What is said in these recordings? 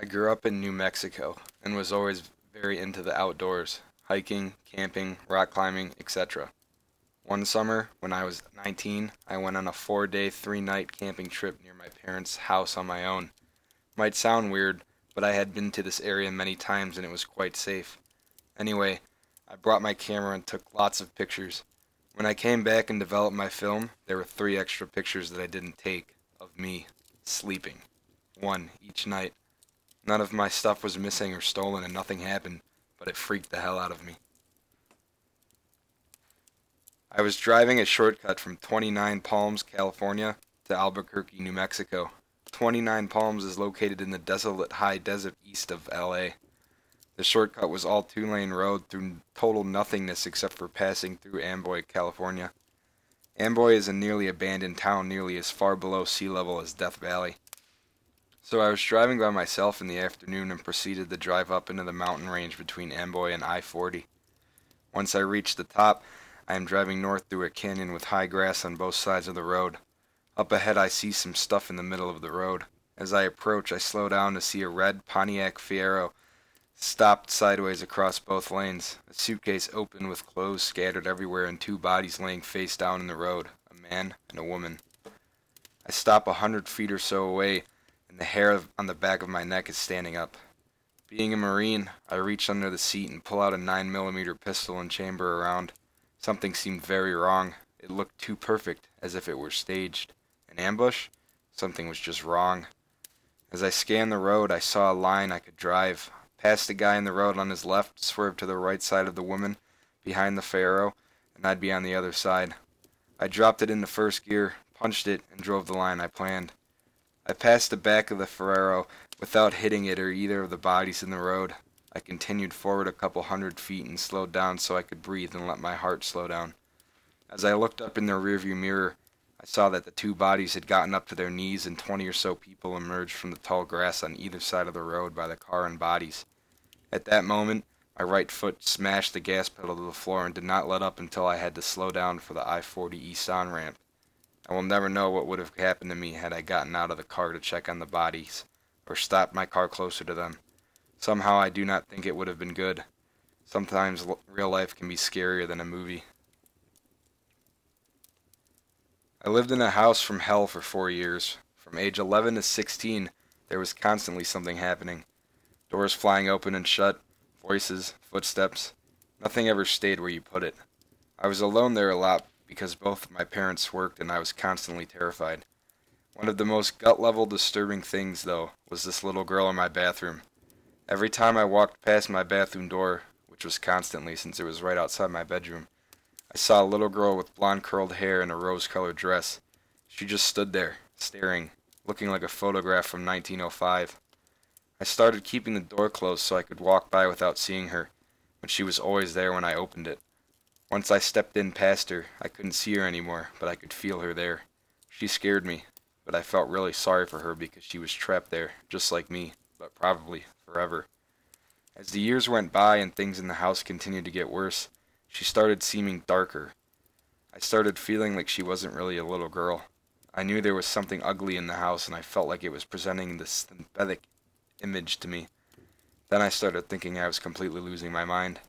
I grew up in New Mexico and was always very into the outdoors, hiking, camping, rock climbing, etc. One summer, when I was 19, I went on a 4-day, 3-night camping trip near my parents' house on my own. Might sound weird, but I had been to this area many times and it was quite safe. Anyway, I brought my camera and took lots of pictures. When I came back and developed my film, there were 3 extra pictures that I didn't take of me sleeping. One each night. None of my stuff was missing or stolen and nothing happened, but it freaked the hell out of me. I was driving a shortcut from 29 Palms, California to Albuquerque, New Mexico. 29 Palms is located in the desolate high desert east of LA. The shortcut was all 2-lane road through total nothingness except for passing through Amboy, California. Amboy is a nearly abandoned town nearly as far below sea level as Death Valley. So I was driving by myself in the afternoon and proceeded to drive up into the mountain range between Amboy and I-40. Once I reached the top, I am driving north through a canyon with high grass on both sides of the road. Up ahead I see some stuff in the middle of the road. As I approach, I slow down to see a red Pontiac Fiero stopped sideways across both lanes, a suitcase open with clothes scattered everywhere and 2 bodies laying face down in the road, a man and a woman. I stop 100 feet or so away and the hair on the back of my neck is standing up. Being a Marine, I reach under the seat and pull out a 9mm pistol and chamber around. Something seemed very wrong. It looked too perfect, as if it were staged. An ambush? Something was just wrong. As I scanned the road, I saw a line I could drive. Past the guy in the road on his left, swerve to the right side of the woman, behind the Pharaoh, and I'd be on the other side. I dropped it into first gear, punched it, and drove the line I planned. I passed the back of the Ferrero without hitting it or either of the bodies in the road. I continued forward a couple 100 feet and slowed down so I could breathe and let my heart slow down. As I looked up in the rearview mirror, I saw that the 2 bodies had gotten up to their knees and 20 or so people emerged from the tall grass on either side of the road by the car and bodies. At that moment, my right foot smashed the gas pedal to the floor and did not let up until I had to slow down for the I-40 east on-ramp. I will never know what would have happened to me had I gotten out of the car to check on the bodies, or stopped my car closer to them. Somehow I do not think it would have been good. Sometimes real life can be scarier than a movie. I lived in a house from hell for 4 years. From age 11 to 16, there was constantly something happening. Doors flying open and shut, voices, footsteps. Nothing ever stayed where you put it. I was alone there a lot because both of my parents worked and I was constantly terrified. One of the most gut-level disturbing things, though, was this little girl in my bathroom. Every time I walked past my bathroom door, which was constantly since it was right outside my bedroom, I saw a little girl with blonde curled hair and a rose-colored dress. She just stood there, staring, looking like a photograph from 1905. I started keeping the door closed so I could walk by without seeing her, but she was always there when I opened it. Once I stepped in past her, I couldn't see her anymore, but I could feel her there. She scared me, but I felt really sorry for her because she was trapped there, just like me, but probably forever. As the years went by and things in the house continued to get worse, she started seeming darker. I started feeling like she wasn't really a little girl. I knew there was something ugly in the house and I felt like it was presenting this synthetic image to me. Then I started thinking I was completely losing my mind.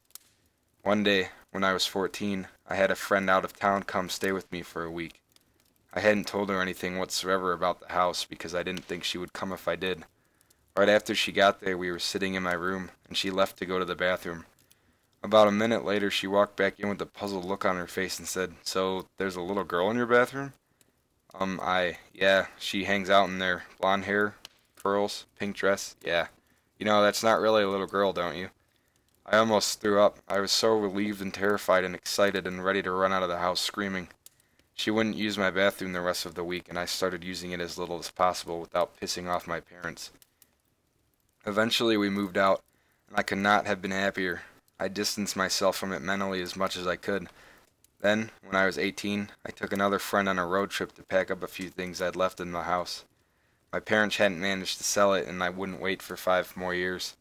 One day, when I was 14, I had a friend out of town come stay with me for a week. I hadn't told her anything whatsoever about the house because I didn't think she would come if I did. Right after she got there, we were sitting in my room, and she left to go to the bathroom. About a minute later, she walked back in with a puzzled look on her face and said, "So, there's a little girl in your bathroom?" Yeah, she hangs out in there. Blonde hair, curls, pink dress, yeah. You know, that's not really a little girl, don't you? I almost threw up. I was so relieved and terrified and excited and ready to run out of the house screaming. She wouldn't use my bathroom the rest of the week, and I started using it as little as possible without pissing off my parents. Eventually we moved out, and I could not have been happier. I distanced myself from it mentally as much as I could. Then, when I was 18, I took another friend on a road trip to pack up a few things I'd left in the house. My parents hadn't managed to sell it, and I wouldn't wait for 5 more years.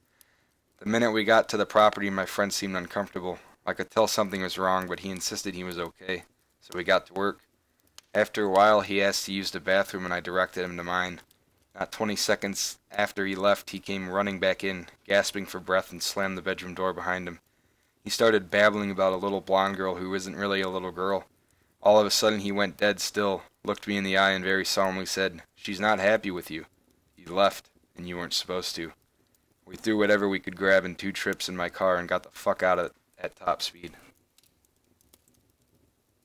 The minute we got to the property, my friend seemed uncomfortable. I could tell something was wrong, but he insisted he was okay, so we got to work. After a while, he asked to use the bathroom, and I directed him to mine. Not 20 seconds after he left, he came running back in, gasping for breath, and slammed the bedroom door behind him. He started babbling about a little blonde girl who isn't really a little girl. All of a sudden he went dead still, looked me in the eye, and very solemnly said, "She's not happy with you. You left, and you weren't supposed to." We threw whatever we could grab in 2 trips in my car and got the fuck out at top speed.